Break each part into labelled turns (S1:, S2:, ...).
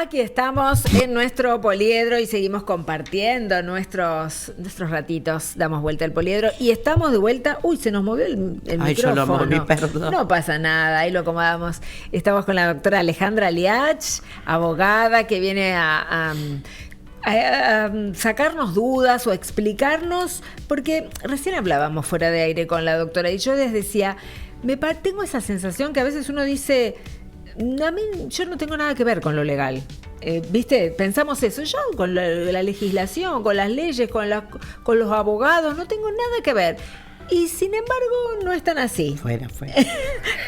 S1: Aquí estamos en nuestro poliedro y seguimos compartiendo nuestros ratitos. Damos vuelta al poliedro y estamos de vuelta. Uy, se nos movió el micrófono.
S2: Yo lo moví, perdón.
S1: No pasa nada, ahí lo acomodamos. Estamos con la doctora Alejandra Liach, abogada, que viene a sacarnos dudas o explicarnos, porque recién hablábamos fuera de aire con la doctora y yo les decía, tengo esa sensación que a veces uno dice, a mí yo no tengo nada que ver con lo legal. ¿Viste? Pensamos eso, yo con la legislación, con las leyes, con los abogados, no tengo nada que ver. Y sin embargo, no es tan así.
S2: Fuera.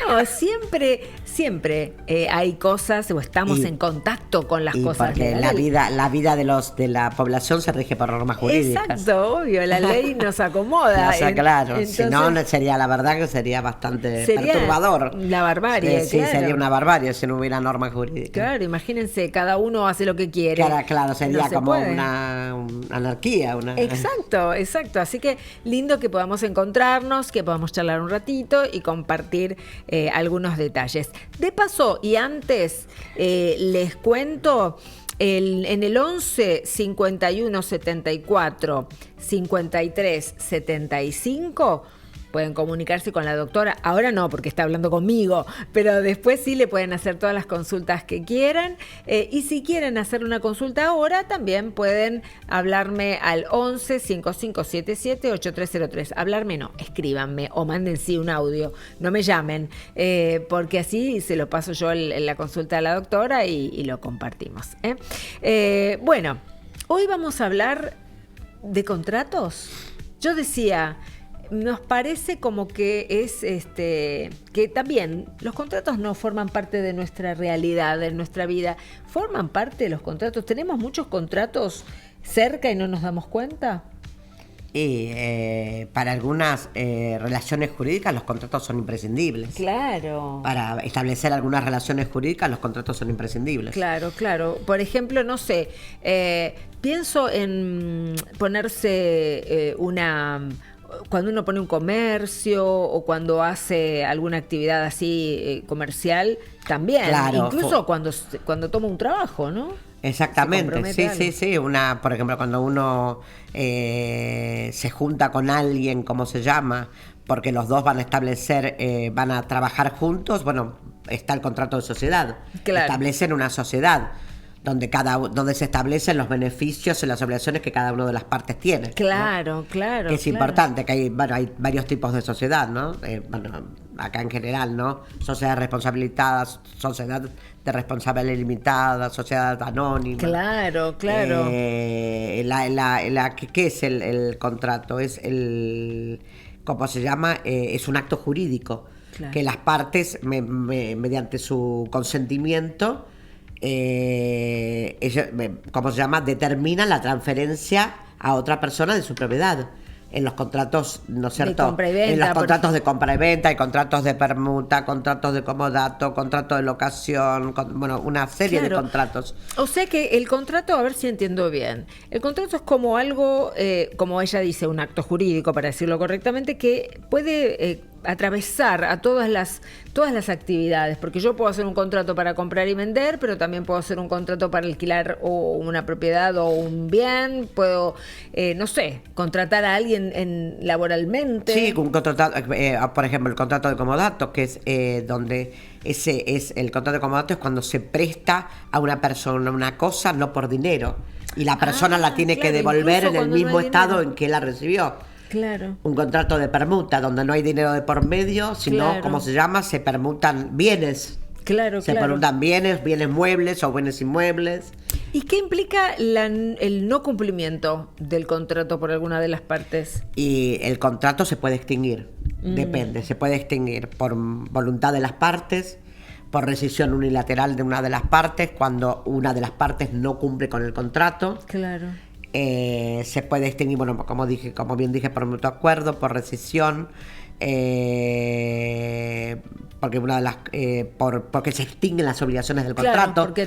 S1: No, siempre hay cosas o estamos en contacto con las cosas.
S2: Porque la vida de la población se rige por normas jurídicas.
S1: Exacto, obvio, la ley nos acomoda.
S2: O sea, claro,
S1: entonces,
S2: si no, sería la verdad que sería bastante perturbador.
S1: La barbarie,
S2: Sí,
S1: claro.
S2: sería una barbarie si no hubiera normas jurídicas.
S1: Claro, imagínense, cada uno hace lo que quiere.
S2: Claro, sería
S1: No
S2: como
S1: puede.
S2: una anarquía.
S1: Exacto. Así que lindo que podamos encontrarnos, que podamos charlar un ratito y compartir algunos detalles. De paso, y antes, les cuento, en el 11 51 74 53 75 pueden comunicarse con la doctora. Ahora no, porque está hablando conmigo, pero después sí le pueden hacer todas las consultas que quieran. Y si quieren hacer una consulta ahora, también pueden hablarme al 11 5577 8303. Hablarme no, escríbanme o manden sí un audio. No me llamen, porque así se lo paso yo en la consulta a la doctora y lo compartimos. Bueno, hoy vamos a hablar de contratos. Yo decía, nos parece como que es que también los contratos no forman parte de nuestra realidad, de nuestra vida. ¿Forman parte de los contratos? ¿Tenemos muchos contratos cerca y no nos damos cuenta?
S2: Y para algunas relaciones jurídicas los contratos son imprescindibles.
S1: Claro.
S2: Para establecer algunas relaciones jurídicas los contratos son imprescindibles.
S1: Claro. Por ejemplo, no sé, pienso en ponerse cuando uno pone un comercio o cuando hace alguna actividad así comercial, también.
S2: Claro,
S1: incluso cuando toma un trabajo, ¿no?
S2: Exactamente, sí. Por ejemplo, cuando uno se junta con alguien, ¿cómo se llama? Porque los dos van a trabajar juntos, bueno, está el contrato de sociedad.
S1: Claro.
S2: Establecen una sociedad donde se establecen los beneficios y las obligaciones que cada una de las partes tiene.
S1: Claro.
S2: Que es importante, que hay varios tipos de sociedad, ¿no? Acá en general, ¿no? Sociedad responsabilizada, sociedad de responsabilidad limitada, sociedad anónima.
S1: Claro.
S2: ¿Qué es el contrato? Es ¿cómo se llama? Es un acto jurídico.
S1: Claro.
S2: Que las partes, mediante su consentimiento, ¿cómo se llama? Determinan la transferencia a otra persona de su propiedad. En los contratos, ¿no es cierto?
S1: De compra y venta,
S2: en los contratos de compra y venta, hay contratos de permuta, contratos de comodato, contrato de locación, una serie de contratos.
S1: O sea que el contrato, a ver si entiendo bien, el contrato es como algo, como ella dice, un acto jurídico, para decirlo correctamente, que puede atravesar a todas las actividades, porque yo puedo hacer un contrato para comprar y vender, pero también puedo hacer un contrato para alquilar o una propiedad o un bien, puedo, no sé, contratar a alguien laboralmente.
S2: Sí, por ejemplo, el contrato de comodato, que es donde el contrato de comodato es cuando se presta a una persona una cosa no por dinero y la persona la tiene que devolver en el mismo estado en que la recibió.
S1: Claro.
S2: Un contrato de permuta donde no hay dinero de por medio, sino, ¿cómo se llama? Se permutan bienes. Se permutan bienes muebles o bienes inmuebles.
S1: ¿Y qué implica el no cumplimiento del contrato por alguna de las partes?
S2: Y el contrato se puede extinguir. Depende, se puede extinguir por voluntad de las partes, por rescisión unilateral de una de las partes, cuando una de las partes no cumple con el contrato.
S1: Claro.
S2: Se puede extinguir, como bien dije, por mutuo acuerdo, por rescisión, porque porque se extinguen las obligaciones del contrato,
S1: porque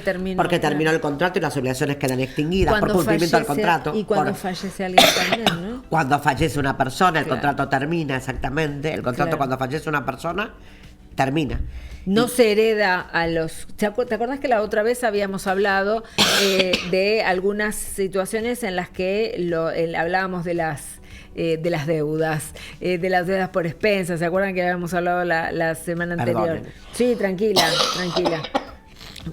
S1: terminó
S2: el contrato y las obligaciones quedan extinguidas por cumplimiento del contrato.
S1: Y cuando fallece alguien también, ¿no?
S2: Cuando fallece una persona, el contrato termina, exactamente. El contrato, cuando fallece una persona, termina.
S1: No se hereda a los... ¿Te acordás que la otra vez habíamos hablado de algunas situaciones en las que hablábamos de las deudas, de las deudas por expensas? ¿Se acuerdan que habíamos hablado la semana anterior?
S2: Perdónenme.
S1: Sí, tranquila.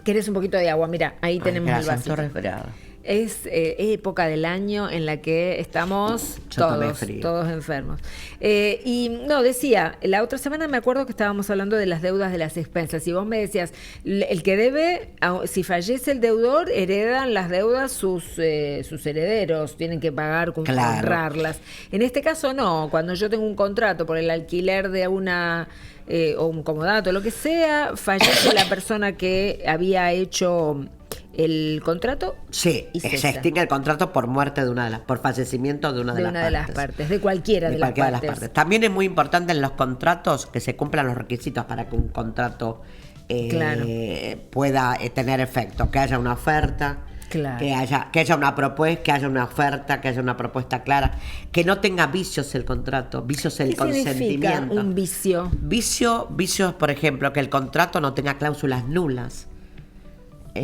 S1: ¿Querés un poquito de agua? Mira, ahí tenemos el
S2: Gracias,
S1: vasito.
S2: estoy resfriada.
S1: Es época del año en la que estamos
S2: Yo tomé frío.
S1: todos enfermos. Y no, decía, la otra semana me acuerdo que estábamos hablando de las deudas de las expensas y vos me decías, el que debe, si fallece el deudor, heredan las deudas sus herederos, tienen que pagar,
S2: Claro.
S1: honrarlas. En este caso no, cuando yo tengo un contrato por el alquiler de una... o un comodato, lo que sea, fallece la persona que había hecho el contrato.
S2: Sí,
S1: y
S2: se
S1: cesa.
S2: extingue el contrato por muerte por fallecimiento de una de las partes.
S1: De cualquiera de las
S2: cualquiera
S1: partes.
S2: de las partes. También es muy importante en los contratos que se cumplan los requisitos para que un contrato
S1: Claro.
S2: pueda tener efecto, que haya una oferta.
S1: Claro.
S2: Que haya una propuesta, que haya una oferta, que haya una propuesta clara, que no tenga vicios el contrato, vicios el
S1: ¿Qué significa
S2: consentimiento.
S1: un vicio?
S2: Vicios, por ejemplo, que el contrato no tenga cláusulas nulas.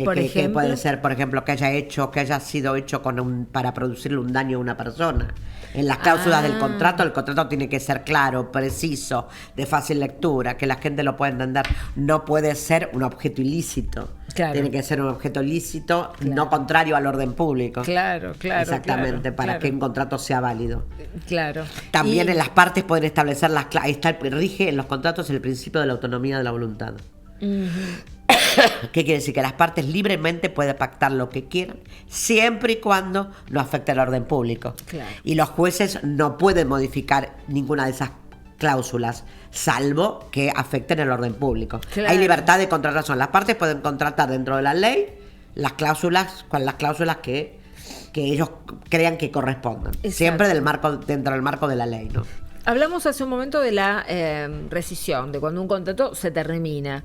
S1: Por
S2: Que
S1: ejemplo.
S2: puede ser, por ejemplo, que haya sido hecho para producirle un daño a una persona. En las cláusulas del contrato, el contrato tiene que ser claro, preciso, de fácil lectura, que la gente lo pueda entender. No puede ser un objeto ilícito.
S1: Claro.
S2: Tiene que ser un objeto ilícito,
S1: Claro.
S2: no contrario al orden público.
S1: Claro.
S2: Exactamente, para que un contrato sea válido.
S1: Claro.
S2: También
S1: Y-
S2: en las partes pueden establecer rige en los contratos el principio de la autonomía de la voluntad. ¿Qué quiere decir? Que las partes libremente pueden pactar lo que quieran, siempre y cuando no afecte el orden público.
S1: Claro.
S2: Y los jueces no pueden modificar ninguna de esas cláusulas, salvo que afecten el orden público.
S1: Claro.
S2: Hay libertad de contratación. Las partes pueden contratar dentro de la ley las cláusulas que ellos crean que correspondan.
S1: Exacto.
S2: Siempre dentro del marco de la ley, ¿no?
S1: Hablamos hace un momento de la rescisión, de cuando un contrato se termina.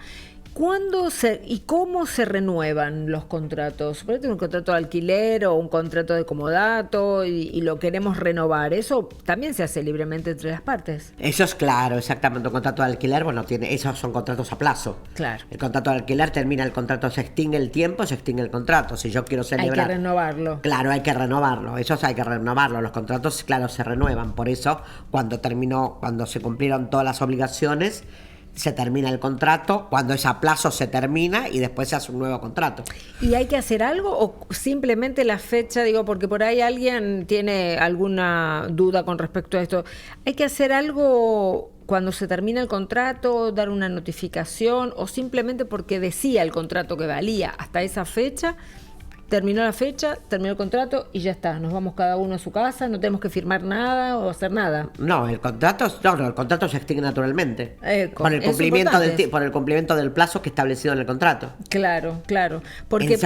S1: ¿Cuándo y cómo se renuevan los contratos? Por ejemplo, un contrato de alquiler o un contrato de comodato y lo queremos renovar. Eso también se hace libremente entre las partes.
S2: Eso es claro, exactamente. Un contrato de alquiler, esos son contratos a plazo.
S1: Claro.
S2: El contrato de alquiler termina el contrato, se extingue el tiempo, se extingue el contrato. Si yo quiero celebrar.
S1: Hay que renovarlo.
S2: Claro, hay que renovarlo. Esos hay que renovarlo. Los contratos, claro, se renuevan. Por eso, cuando se cumplieron todas las obligaciones, se termina el contrato. Cuando es a plazo se termina y después se hace un nuevo contrato.
S1: ¿Y hay que hacer algo o simplemente la fecha? Digo, porque por ahí alguien tiene alguna duda con respecto a esto. ¿Hay que hacer algo cuando se termina el contrato, dar una notificación o simplemente porque decía el contrato que valía hasta esa fecha? Terminó la fecha, terminó el contrato y ya está. Nos vamos cada uno a su casa, no tenemos que firmar nada o hacer nada.
S2: No, el contrato se extingue naturalmente. Por el
S1: es
S2: cumplimiento
S1: importante.
S2: por el cumplimiento del plazo que establecido en el contrato.
S1: Claro. Porque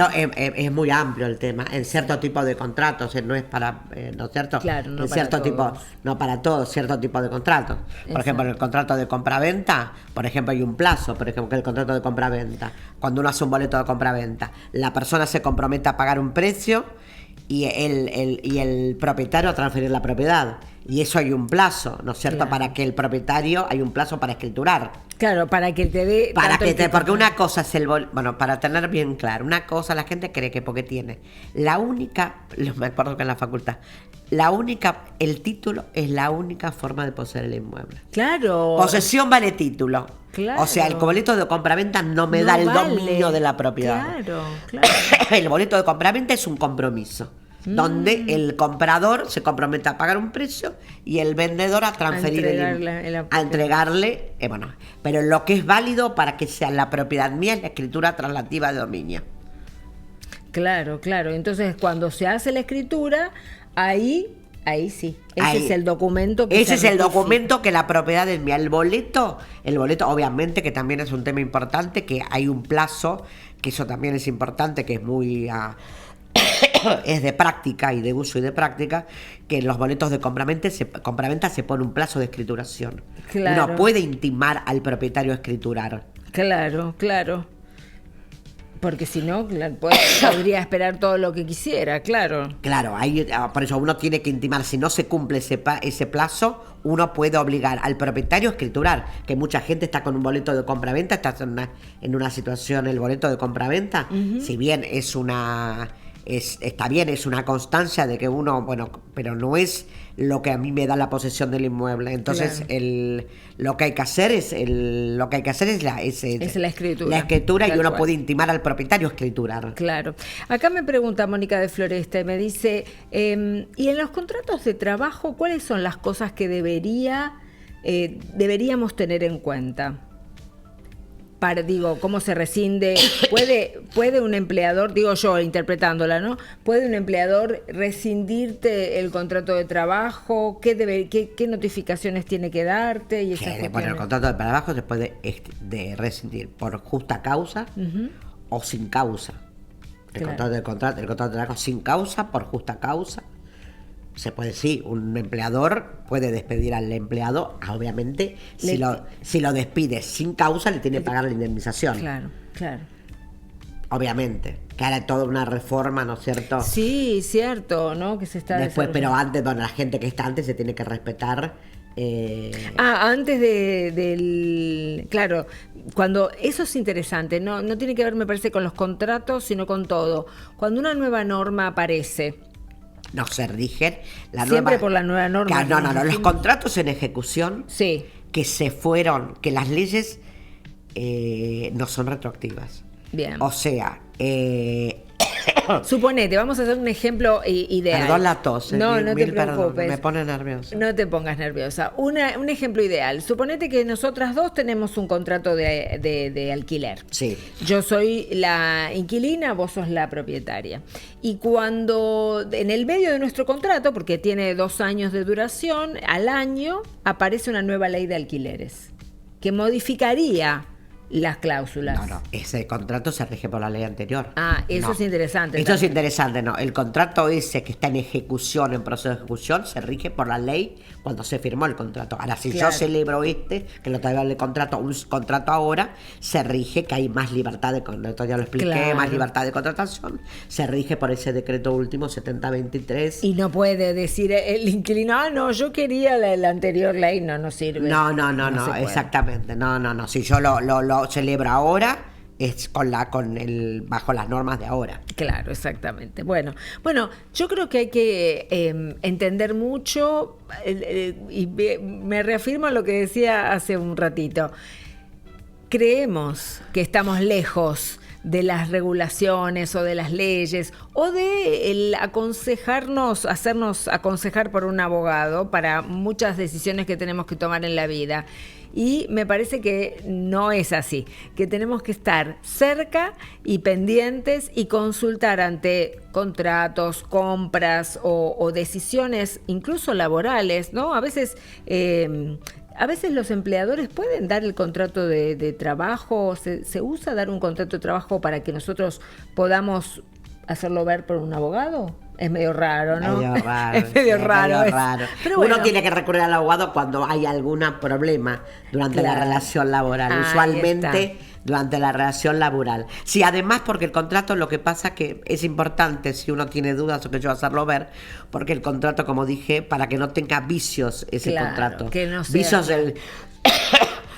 S2: Es muy amplio el tema. En cierto tipo de contratos, no es para, ¿no es cierto?
S1: Claro, no
S2: en
S1: para
S2: cierto tipo,
S1: todos.
S2: no para todos, cierto tipo de contratos. Por
S1: Exacto.
S2: ejemplo, en el contrato de compraventa, por ejemplo, hay un plazo, por ejemplo, que el contrato de compraventa. Cuando uno hace un boleto de compraventa, la persona se compromete a pagar un precio y el propietario a transferir la propiedad. Y eso hay un plazo, ¿no es cierto?
S1: Claro.
S2: Para que el propietario, hay un plazo para escriturar.
S1: Claro, para que te dé... tanto el tipo-
S2: Porque una cosa es bueno, para tener bien claro, una cosa la gente cree que porque tiene me acuerdo que en la facultad, el título es la única forma de poseer el inmueble.
S1: Claro.
S2: Posesión vale título.
S1: Claro.
S2: O sea, el boleto de compraventa no me
S1: No
S2: da el
S1: vale.
S2: dominio de la propiedad.
S1: Claro.
S2: El boleto de compraventa es un compromiso. Donde el comprador se compromete a pagar un precio y el vendedor a transferir a entregarle, pero lo que es válido para que sea la propiedad mía es la escritura traslativa de dominio.
S1: Claro. Entonces, cuando se hace la escritura, ahí sí. Ese es el documento que
S2: Ese es
S1: se
S2: el
S1: ratifica.
S2: documento que la propiedad es mía. El boleto, obviamente, que también es un tema importante, que hay un plazo, que eso también es importante, que es muy... es de práctica y de uso y de práctica, que en los boletos de compraventa se pone un plazo de escrituración.
S1: Claro.
S2: Uno puede intimar al propietario a escriturar.
S1: Claro. Porque si no, podría esperar todo lo que quisiera, claro.
S2: Claro, por eso uno tiene que intimar. Si no se cumple ese plazo, uno puede obligar al propietario a escriturar. Que mucha gente está con un boleto de compra-venta, está en una situación, el boleto de compra-venta, si bien está bien, es una constancia de que uno, pero no es lo que a mí me da la posesión del inmueble. Entonces,
S1: claro.
S2: lo que hay que hacer es la
S1: escritura.
S2: La escritura, y uno
S1: cual.
S2: puede intimar al propietario a escriturar.
S1: Claro. Acá me pregunta Mónica de Floresta y me dice, ¿y en los contratos de trabajo cuáles son las cosas que deberíamos tener en cuenta? ¿Cómo se rescinde? ¿Puede un empleador, digo yo, interpretándola, ¿no? ¿Puede un empleador rescindirte el contrato de trabajo? ¿Qué notificaciones tiene que darte? Y
S2: el contrato de trabajo se puede rescindir por justa causa o sin causa. El contrato de trabajo sin causa, por justa causa. Se puede, sí, un empleador puede despedir al empleado, obviamente, si lo despide sin causa, le tiene que pagar la indemnización.
S1: Claro.
S2: Obviamente, que ahora toda una reforma, ¿no es cierto?
S1: Sí, cierto, ¿no? Que se está
S2: después, pero antes, la gente que está antes se tiene que respetar.
S1: Antes del... Claro, cuando eso es interesante, no tiene que ver, me parece, con los contratos, sino con todo. Cuando una nueva norma aparece...
S2: No se rigen
S1: siempre por la nueva norma.
S2: No, los contratos en ejecución
S1: sí.
S2: que las leyes no son retroactivas.
S1: Bien.
S2: O sea,
S1: suponete, vamos a hacer un ejemplo ideal.
S2: Perdón la tos.
S1: No te preocupes.
S2: Perdón, me pone nerviosa.
S1: No te pongas nerviosa. Un ejemplo ideal. Suponete que nosotras dos tenemos un contrato de alquiler.
S2: Sí.
S1: Yo soy la inquilina, vos sos la propietaria. Y cuando en el medio de nuestro contrato, porque tiene 2 años de duración, al año aparece una nueva ley de alquileres que modificaría las cláusulas.
S2: No, ese contrato se rige por la ley anterior.
S1: Eso es interesante.
S2: Esto es interesante, no. El contrato ese que está en ejecución, en proceso de ejecución, se rige por la ley cuando se firmó el contrato. Ahora, si yo celebro que lo traigo el contrato, un contrato ahora, se rige que hay más libertad de contrato, ya lo expliqué, más libertad de contratación, se rige por ese decreto último 7023.
S1: Y no puede decir el inquilino, yo quería la anterior ley, no sirve.
S2: No, exactamente. No. Si yo lo celebro ahora, es bajo las normas de ahora.
S1: Claro, exactamente. Bueno, yo creo que hay que entender mucho, y me reafirmo a lo que decía hace un ratito. Creemos que estamos lejos de las regulaciones o de las leyes o de el hacernos aconsejar por un abogado para muchas decisiones que tenemos que tomar en la vida. Y me parece que no es así, que tenemos que estar cerca y pendientes y consultar ante contratos, compras o decisiones incluso laborales, ¿no? A veces los empleadores pueden dar el contrato de trabajo, se usa dar un contrato de trabajo para que nosotros podamos hacerlo ver por un abogado. Es medio raro, ¿no? Es medio raro.
S2: Pero bueno, tiene que recurrir al abogado cuando hay algún problema durante la relación laboral. Usualmente durante la relación laboral. Sí, además porque el contrato, lo que pasa que es importante, si uno tiene dudas o que yo hacerlo ver, porque el contrato, como dije, para que no tenga vicios ese contrato.
S1: Que no sea...
S2: Vicios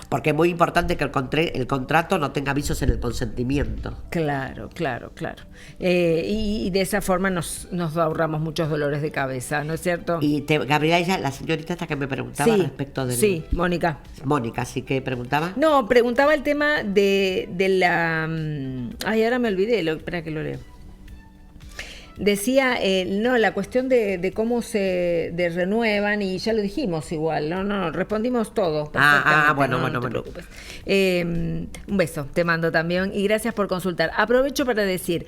S2: porque es muy importante que el contrato no tenga vicios en el consentimiento.
S1: Claro. Y de esa forma nos ahorramos muchos dolores de cabeza, ¿no es cierto?
S2: Y Gabriela, la señorita hasta que me preguntaba respecto de...
S1: Sí, Mónica, ¿sí que
S2: preguntaba?
S1: No, preguntaba el tema de la... ahora me olvidé, espera que lo leo. Decía, la cuestión de cómo se renuevan, y ya lo dijimos igual, no, respondimos todo.
S2: Bueno.
S1: No te preocupes. Un beso, te mando también, y gracias por consultar. Aprovecho para decir,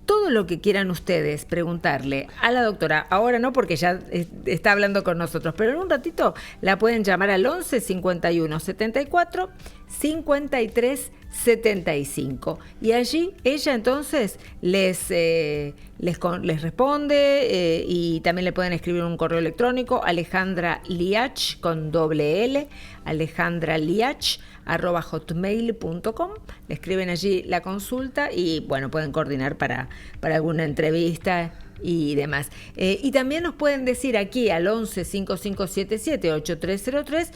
S1: todo lo que quieran ustedes preguntarle a la doctora, ahora no porque ya está hablando con nosotros, pero en un ratito la pueden llamar al 11 51 74 5375. Y allí ella entonces les responde y también le pueden escribir un correo electrónico, Alejandra Liach con doble L, alejandraliach@hotmail.com. Le escriben allí la consulta y bueno, pueden coordinar para alguna entrevista y demás. Y también nos pueden decir aquí al 11 5577 8303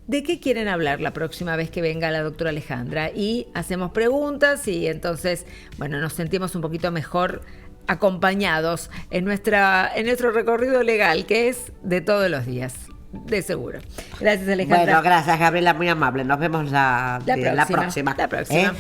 S1: de qué quieren hablar la próxima vez que venga la doctora Alejandra, y hacemos preguntas y entonces, bueno, nos sentimos un poquito mejor acompañados en nuestro recorrido legal, que es de todos los días, de seguro. Gracias, Alejandra.
S2: Bueno, gracias, Gabriela, muy amable. Nos vemos la próxima.
S1: La próxima.